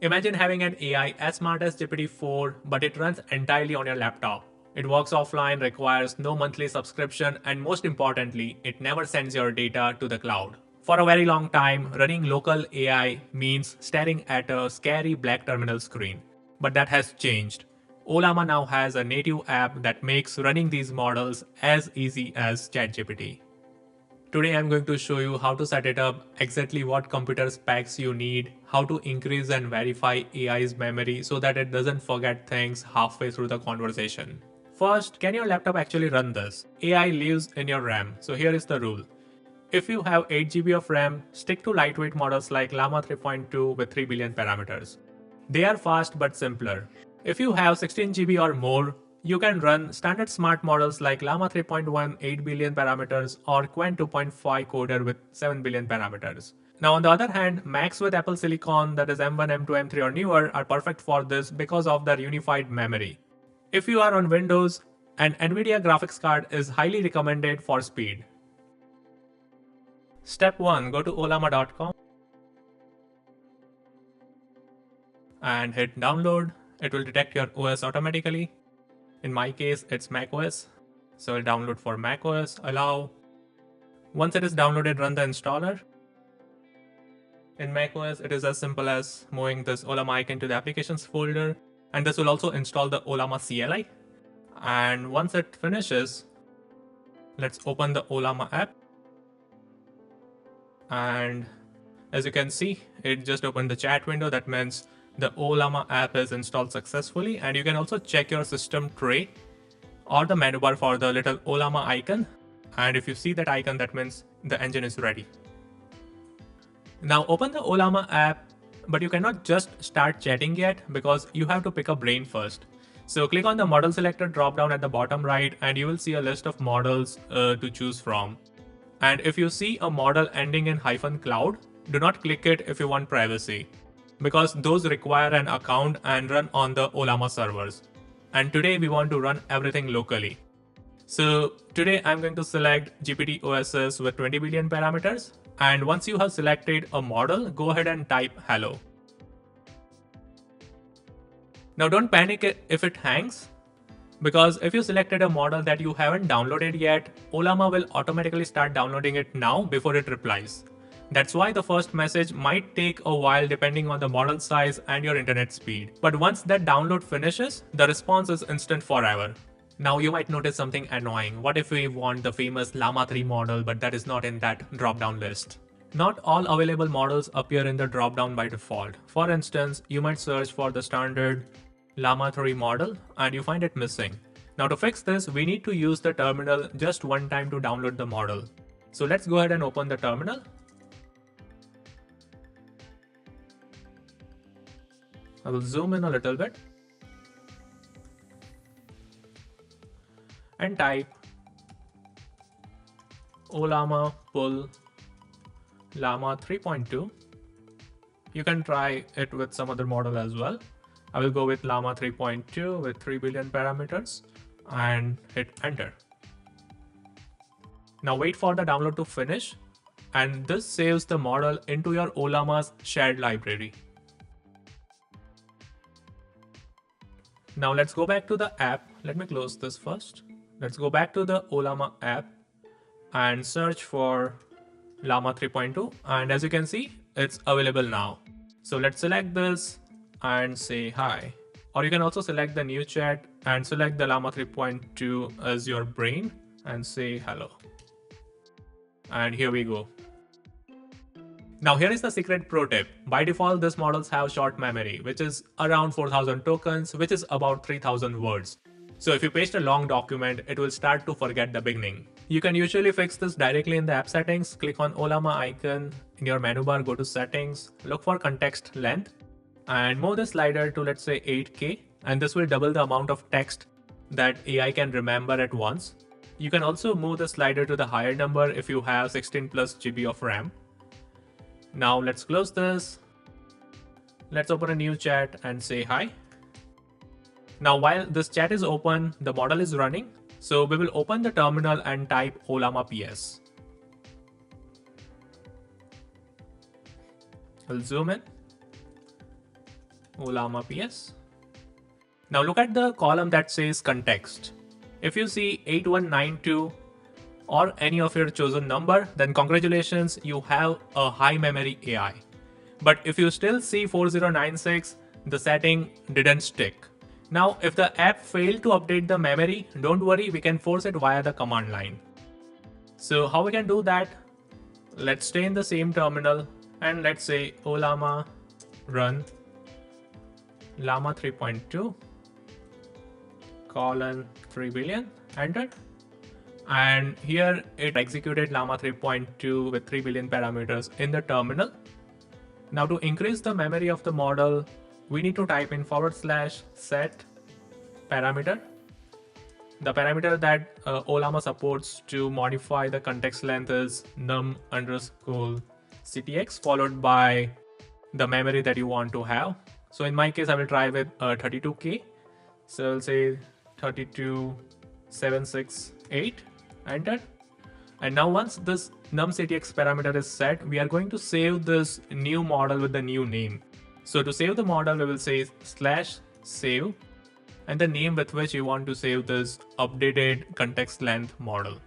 Imagine having an AI as smart as GPT-4, but it runs entirely on your laptop. It works offline, requires no monthly subscription, and most importantly, it never sends your data to the cloud. For a very long time, running local AI means staring at a scary black terminal screen. But that has changed. Ollama now has a native app that makes running these models as easy as ChatGPT. Today I'm going to show you how to set it up, exactly what computer specs you need, how to increase and verify AI's memory so that it doesn't forget things halfway through the conversation. First, can your laptop actually run this? AI lives in your RAM, so here is the rule. If you have 8 GB of RAM, stick to lightweight models like Llama 3.2 with 3 billion parameters. They are fast but simpler. If you have 16 GB or more, you can run standard smart models like Llama 3.1 8 billion parameters or Qwen 2.5 coder with 7 billion parameters. Now on the other hand, Macs with Apple Silicon, that is M1, M2, M3 or newer, are perfect for this because of their unified memory. If you are on Windows, an NVIDIA graphics card is highly recommended for speed. Step 1. Go to ollama.com and hit download. It will detect your OS automatically. In my case, it's macOS, so I'll download for macOS, allow. Once it is downloaded, run the installer. In macOS, it is as simple as moving this Ollama icon to the applications folder, and this will also install the Ollama CLI. And once it finishes, let's open the Ollama app. And as you can see, it just opened the chat window. That means the Ollama app is installed successfully, and you can also check your system tray or the menu bar for the little Ollama icon. And if you see that icon, that means the engine is ready. Now open the Ollama app, but you cannot just start chatting yet because you have to pick a brain first. So click on the model selector drop down at the bottom right and you will see a list of models to choose from. And if you see a model ending in -cloud, do not click it if you want privacy, because those require an account and run on the Ollama servers. And today we want to run everything locally. So today I'm going to select GPT OSS with 20 billion parameters. And once you have selected a model, go ahead and type hello. Now don't panic if it hangs, because if you selected a model that you haven't downloaded yet, Ollama will automatically start downloading it now before it replies. That's why the first message might take a while depending on the model size and your internet speed. But once that download finishes, the response is instant forever. Now you might notice something annoying. What if we want the famous Llama 3 model, but that is not in that drop-down list? Not all available models appear in the drop-down by default. For instance, you might search for the standard Llama 3 model and you find it missing. Now to fix this, we need to use the terminal just one time to download the model. So let's go ahead and open the terminal. I will zoom in a little bit and type Ollama pull Llama 3.2. You can try it with some other model as well. I will go with Llama 3.2 with 3 billion parameters and hit enter. Now wait for the download to finish, and this saves the model into your Ollama's shared library. Now let's go back to the app. Let me close this first. Let's go back to the Ollama app and search for Llama 3.2. And as you can see, it's available now. So let's select this and say hi. Or you can also select the new chat and select the Llama 3.2 as your brain and say hello. And here we go. Now here is the secret pro tip. By default, these models have short memory, which is around 4000 tokens, which is about 3000 words. So if you paste a long document, it will start to forget the beginning. You can usually fix this directly in the app settings. Click on Ollama icon in your menu bar, go to settings, look for context length and move the slider to, let's say, 8K, and this will double the amount of text that AI can remember at once. You can also move the slider to the higher number if you have 16+ GB of RAM. Now let's close this. Let's open a new chat and say hi. Now while this chat is open, the model is running. So we will open the terminal and type Ollama PS. I'll zoom in. Ollama PS. Now look at the column that says context. If you see 8192 or any of your chosen number, then congratulations, you have a high memory AI. But if you still see 4096, the setting didn't stick. Now, if the app failed to update the memory, don't worry, we can force it via the command line. So how we can do that? Let's stay in the same terminal and let's say Ollama run Llama 3.2 colon 3 billion, enter. And here it executed Llama 3.2 with 3 billion parameters in the terminal. Now to increase the memory of the model, we need to type in /set parameter. The parameter that Ollama supports to modify the context length is num_ctx followed by the memory that you want to have. So in my case, I will try with 32K. So I'll say 32768, enter. And now once this num_ctx parameter is set, we are going to save this new model with the new name. So to save the model, we will say /save and the name with which you want to save this updated context length model.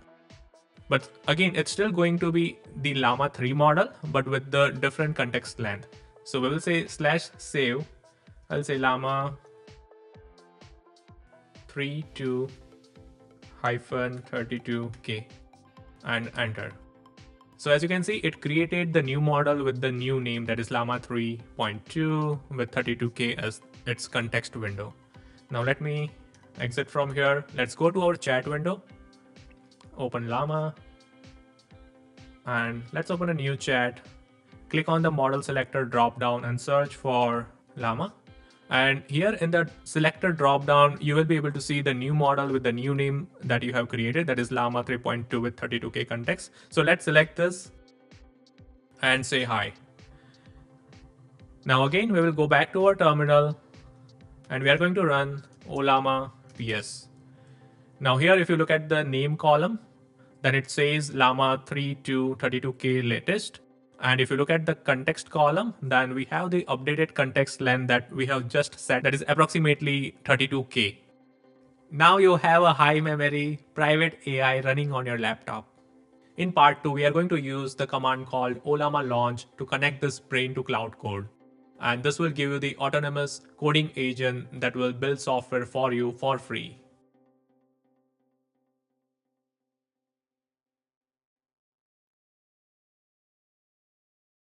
But again, it's still going to be the Llama 3 model, but with the different context length. So we will say /save. I'll say Llama 32-32K and enter. So as you can see, it created the new model with the new name, that is Llama 3.2 with 32K as its context window. Now let me exit from here. Let's go to our chat window, open Llama, and let's open a new chat. Click on the model selector drop down and search for Llama. And here in the selector drop down, you will be able to see the new model with the new name that you have created, that is Llama 3.2 with 32K context. So let's select this and say hi. Now again, we will go back to our terminal and we are going to run Ollama PS. Now here, if you look at the name column, then it says Llama 3 to 32K latest. And if you look at the context column, then we have the updated context length that we have just set, that is approximately 32K. Now you have a high memory private AI running on your laptop. In part 2, we are going to use the command called Ollama launch to connect this brain to cloud code. And this will give you the autonomous coding agent that will build software for you for free.